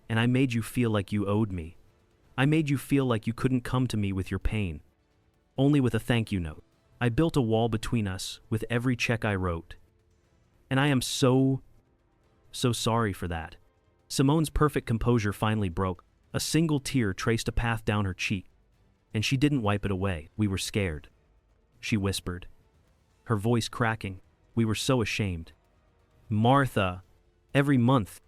And I made you feel like you owed me. I made you feel like you couldn't come to me with your pain, only with a thank you note. I built a wall between us with every check I wrote. And I am so sorry for that. Simone's perfect composure finally broke. A single tear traced a path down her cheek, and she didn't wipe it away. We were scared, she whispered, her voice cracking. We were so ashamed. Martha, every month,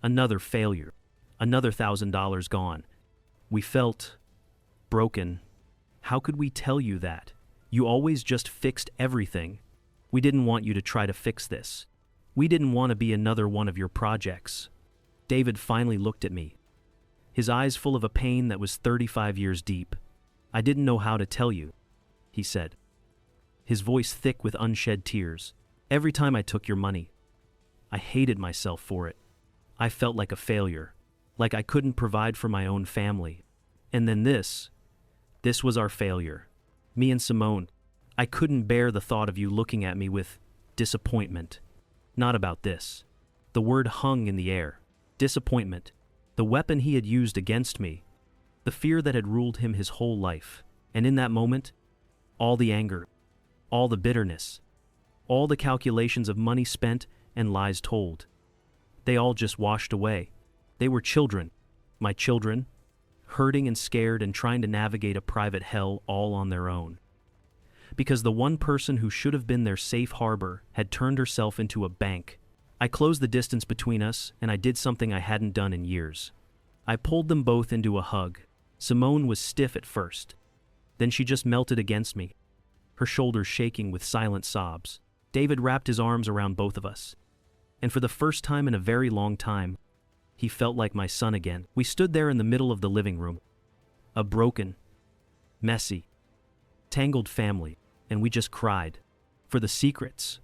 another failure, another $1,000 gone. We felt broken. How could we tell you that? You always just fixed everything. We didn't want you to try to fix this. We didn't want to be another one of your projects. David finally looked at me, his eyes full of a pain that was 35 years deep. I didn't know how to tell you, he said, his voice thick with unshed tears. Every time I took your money, I hated myself for it. I felt like a failure, like I couldn't provide for my own family. And then this was our failure. Me and Simone. I couldn't bear the thought of you looking at me with disappointment. Not about this. The word hung in the air. Disappointment. The weapon he had used against me. The fear that had ruled him his whole life. And in that moment, all the anger, all the bitterness, all the calculations of money spent and lies told, they all just washed away. They were children, my children, hurting and scared and trying to navigate a private hell all on their own. Because the one person who should have been their safe harbor had turned herself into a bank. I closed the distance between us, and I did something I hadn't done in years. I pulled them both into a hug. Simone was stiff at first. Then she just melted against me, her shoulders shaking with silent sobs. David wrapped his arms around both of us. And for the first time in a very long time, he felt like my son again. We stood there in the middle of the living room. A broken, messy, tangled family, and we just cried. For the secrets,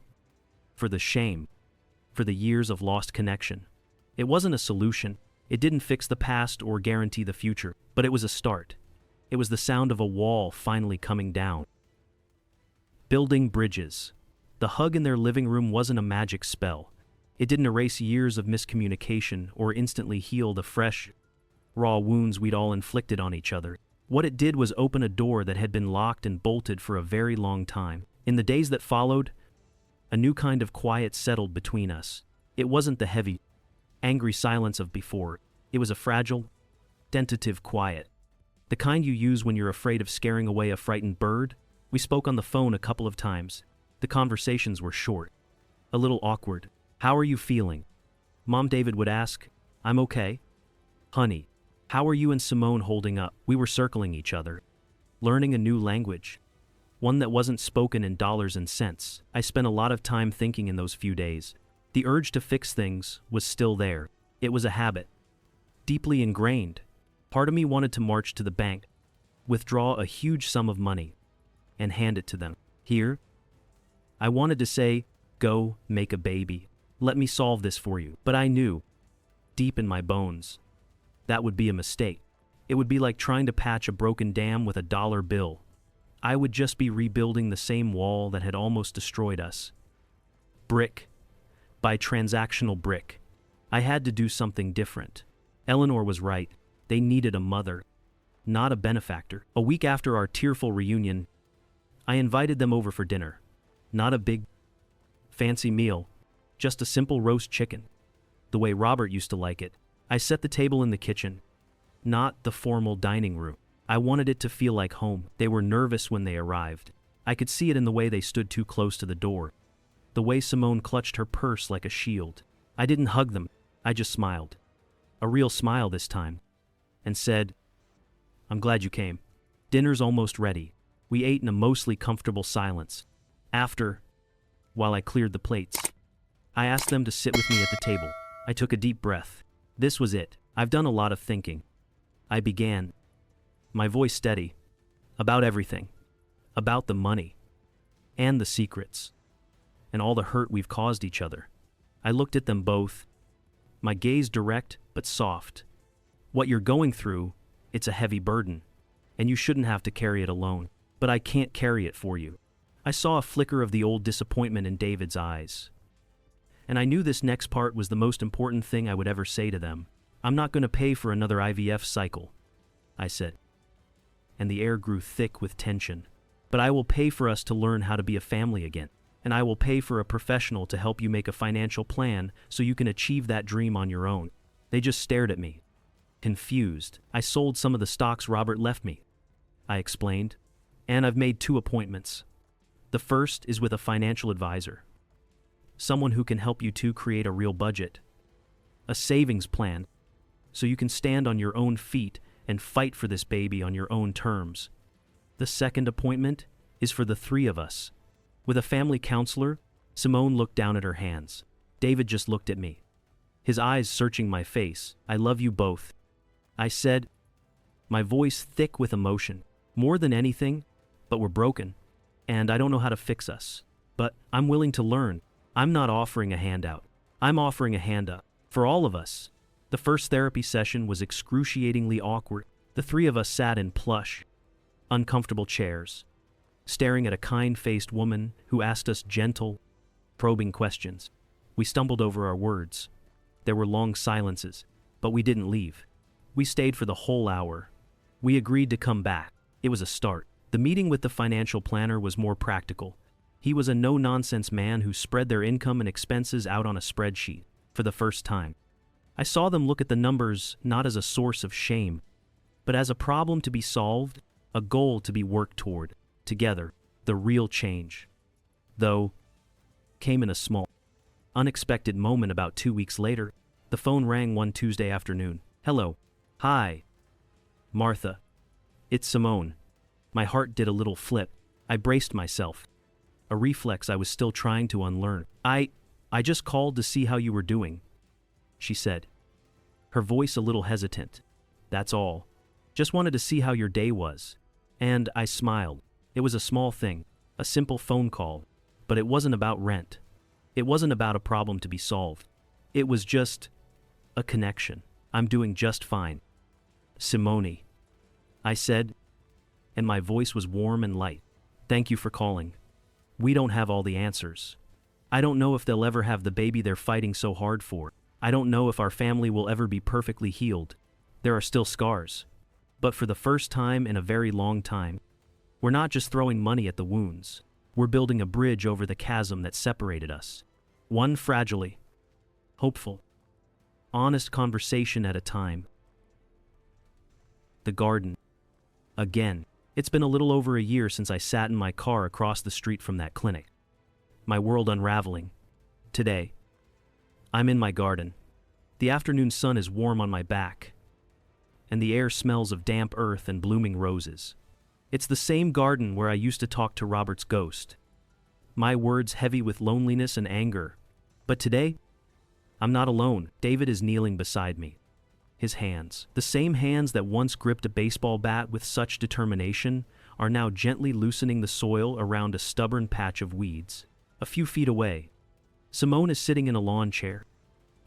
for the shame, for the years of lost connection. It wasn't a solution. It didn't fix the past or guarantee the future, but it was a start. It was the sound of a wall finally coming down. Building bridges. The hug in their living room wasn't a magic spell. It didn't erase years of miscommunication or instantly heal the fresh, raw wounds we'd all inflicted on each other. What it did was open a door that had been locked and bolted for a very long time. In the days that followed, a new kind of quiet settled between us. It wasn't the heavy, angry silence of before. It was a fragile, tentative quiet. The kind you use when you're afraid of scaring away a frightened bird. We spoke on the phone a couple of times. The conversations were short, a little awkward. "How are you feeling?" Mom David would ask. "I'm okay." "Honey, how are you and Simone holding up?" We were circling each other, learning a new language, one that wasn't spoken in dollars and cents. I spent a lot of time thinking in those few days. The urge to fix things was still there. It was a habit, deeply ingrained. Part of me wanted to march to the bank, withdraw a huge sum of money, and hand it to them. Here, I wanted to say, "Go, make a baby. Let me solve this for you." But I knew, deep in my bones, that would be a mistake. It would be like trying to patch a broken dam with a dollar bill. I would just be rebuilding the same wall that had almost destroyed us. Brick by transactional brick. I had to do something different. Eleanor was right. They needed a mother, not a benefactor. A week after our tearful reunion, I invited them over for dinner. Not a big, fancy meal, just a simple roast chicken, the way Robert used to like it. I set the table in the kitchen, not the formal dining room. I wanted it to feel like home. They were nervous when they arrived. I could see it in the way they stood too close to the door, the way Simone clutched her purse like a shield. I didn't hug them, I just smiled. A real smile this time. And said, "I'm glad you came." Dinner's almost ready. We ate in a mostly comfortable silence. After, while I cleared the plates, I asked them to sit with me at the table. I took a deep breath. This was it. I've done a lot of thinking. I began, my voice steady, about everything. About the money, and the secrets, and all the hurt we've caused each other. I looked at them both, my gaze direct but soft. What you're going through, it's a heavy burden, and you shouldn't have to carry it alone. But I can't carry it for you. I saw a flicker of the old disappointment in David's eyes. And I knew this next part was the most important thing I would ever say to them. "I'm not going to pay for another IVF cycle," I said. And the air grew thick with tension. "But I will pay for us to learn how to be a family again. And I will pay for a professional to help you make a financial plan so you can achieve that dream on your own." They just stared at me, confused. "I sold some of the stocks Robert left me," I explained. "And I've made 2 appointments. The first is with a financial advisor. Someone who can help you two create a real budget. A savings plan, so you can stand on your own feet and fight for this baby on your own terms. The second appointment is for the 3 of us. With a family counselor." Simone looked down at her hands. David just looked at me, his eyes searching my face. "I love you both," I said, my voice thick with emotion. "More than anything, but we're broken, and I don't know how to fix us. But I'm willing to learn. I'm not offering a handout. I'm offering a hand up. For all of us." The first therapy session was excruciatingly awkward. The 3 of us sat in plush, uncomfortable chairs, staring at a kind-faced woman who asked us gentle, probing questions. We stumbled over our words. There were long silences, but we didn't leave. We stayed for the whole hour. We agreed to come back. It was a start. The meeting with the financial planner was more practical. He was a no-nonsense man who spread their income and expenses out on a spreadsheet for the first time. I saw them look at the numbers not as a source of shame, but as a problem to be solved, a goal to be worked toward, together. The real change, though, came in a small, unexpected moment about 2 weeks later. The phone rang one Tuesday afternoon. Hello. Hi. Martha. It's Simone. My heart did a little flip. I braced myself. A reflex I was still trying to unlearn. I just called to see how you were doing, she said, her voice a little hesitant. That's all. Just wanted to see how your day was. And I smiled. It was a small thing, a simple phone call, but it wasn't about rent. It wasn't about a problem to be solved. It was just a connection. I'm doing just fine. Simone, I said, and my voice was warm and light. Thank you for calling. We don't have all the answers. I don't know if they'll ever have the baby they're fighting so hard for. I don't know if our family will ever be perfectly healed. There are still scars. But for the first time in a very long time, we're not just throwing money at the wounds. We're building a bridge over the chasm that separated us. One fragilely, hopeful, honest conversation at a time. The garden. Again. It's been a little over a year since I sat in my car across the street from that clinic. My world unraveling. Today, I'm in my garden. The afternoon sun is warm on my back, and the air smells of damp earth and blooming roses. It's the same garden where I used to talk to Robert's ghost. My words heavy with loneliness and anger. But today, I'm not alone. David is kneeling beside me. His hands, the same hands that once gripped a baseball bat with such determination, are now gently loosening the soil around a stubborn patch of weeds. A few feet away, Simone is sitting in a lawn chair,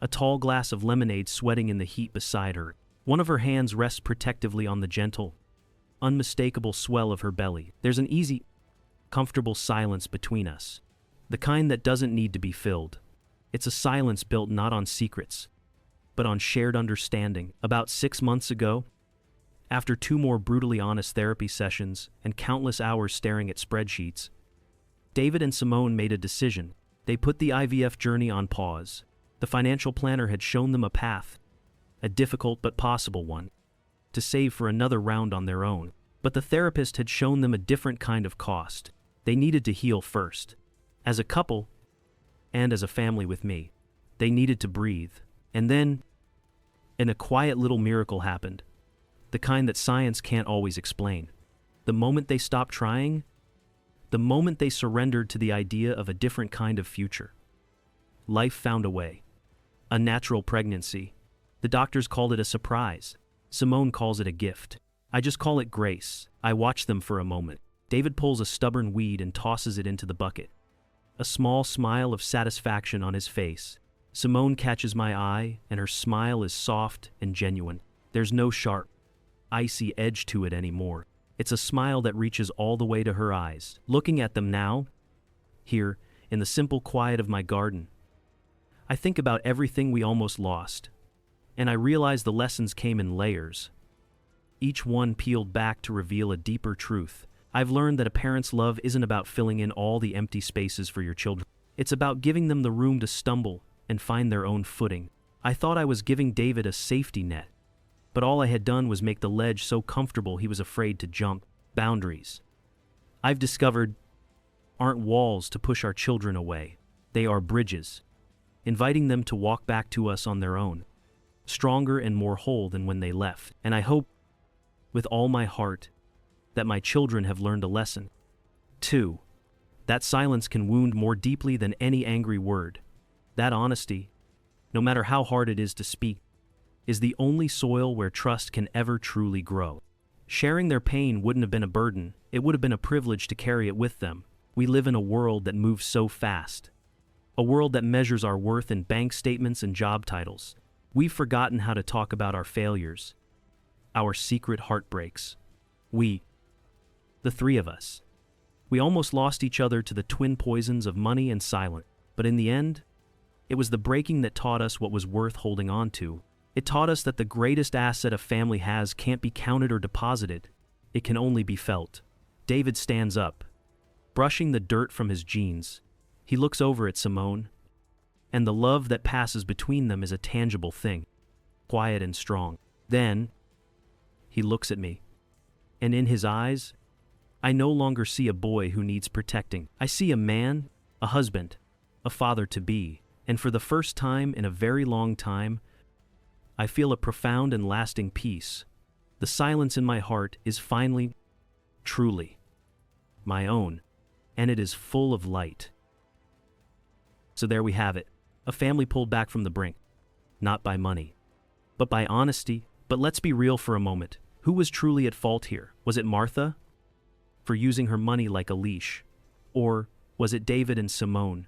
a tall glass of lemonade sweating in the heat beside her. One of her hands rests protectively on the gentle, unmistakable swell of her belly. There's an easy, comfortable silence between us, the kind that doesn't need to be filled. It's a silence built not on secrets, but on shared understanding. About 6 months ago, after 2 more brutally honest therapy sessions and countless hours staring at spreadsheets, David and Simone made a decision. They put the IVF journey on pause. The financial planner had shown them a path, a difficult but possible one, to save for another round on their own. But the therapist had shown them a different kind of cost. They needed to heal first. As a couple, and as a family with me, they needed to breathe. And then, a quiet little miracle happened, the kind that science can't always explain. The moment they stopped trying, the moment they surrendered to the idea of a different kind of future, life found a way. A natural pregnancy. The doctors called it a surprise. Simone calls it a gift. I just call it grace. I watch them for a moment. David pulls a stubborn weed and tosses it into the bucket. A small smile of satisfaction on his face. Simone catches my eye, and her smile is soft and genuine. There's no sharp, icy edge to it anymore. It's a smile that reaches all the way to her eyes. Looking at them now, here, in the simple quiet of my garden, I think about everything we almost lost, and I realize the lessons came in layers, each one peeled back to reveal a deeper truth. I've learned that a parent's love isn't about filling in all the empty spaces for your children. It's about giving them the room to stumble and find their own footing. I thought I was giving David a safety net, but all I had done was make the ledge so comfortable he was afraid to jump. Boundaries, I've discovered, aren't walls to push our children away. They are bridges, inviting them to walk back to us on their own, stronger and more whole than when they left. And I hope, with all my heart, that my children have learned a lesson. 2. That silence can wound more deeply than any angry word. That honesty, no matter how hard it is to speak, is the only soil where trust can ever truly grow. Sharing their pain wouldn't have been a burden, it would have been a privilege to carry it with them. We live in a world that moves so fast, a world that measures our worth in bank statements and job titles. We've forgotten how to talk about our failures, our secret heartbreaks. We, the 3 of us, we almost lost each other to the twin poisons of money and silence. But in the end, It was the breaking that taught us what was worth holding on to. It taught us that the greatest asset a family has can't be counted or deposited. It can only be felt. David stands up, brushing the dirt from his jeans. He looks over at Simone, and the love that passes between them is a tangible thing, quiet and strong. Then, he looks at me, and in his eyes, I no longer see a boy who needs protecting. I see a man, a husband, a father-to-be, and for the first time in a very long time, I feel a profound and lasting peace. The silence in my heart is finally, truly, my own, and it is full of light. So there we have it, a family pulled back from the brink, not by money, but by honesty. But let's be real for a moment. Who was truly at fault here? Was it Martha, for using her money like a leash? Or was it David and Simone,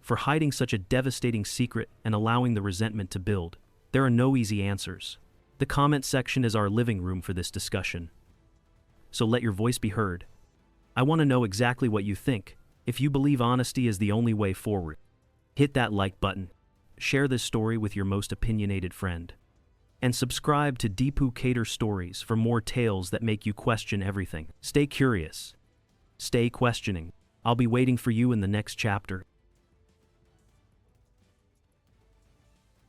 for hiding such a devastating secret and allowing the resentment to build? There are no easy answers. The comment section is our living room for this discussion. So let your voice be heard. I want to know exactly what you think. If you believe honesty is the only way forward, hit that like button, share this story with your most opinionated friend, and subscribe to Deepu Cater Stories for more tales that make you question everything. Stay curious. Stay questioning. I'll be waiting for you in the next chapter.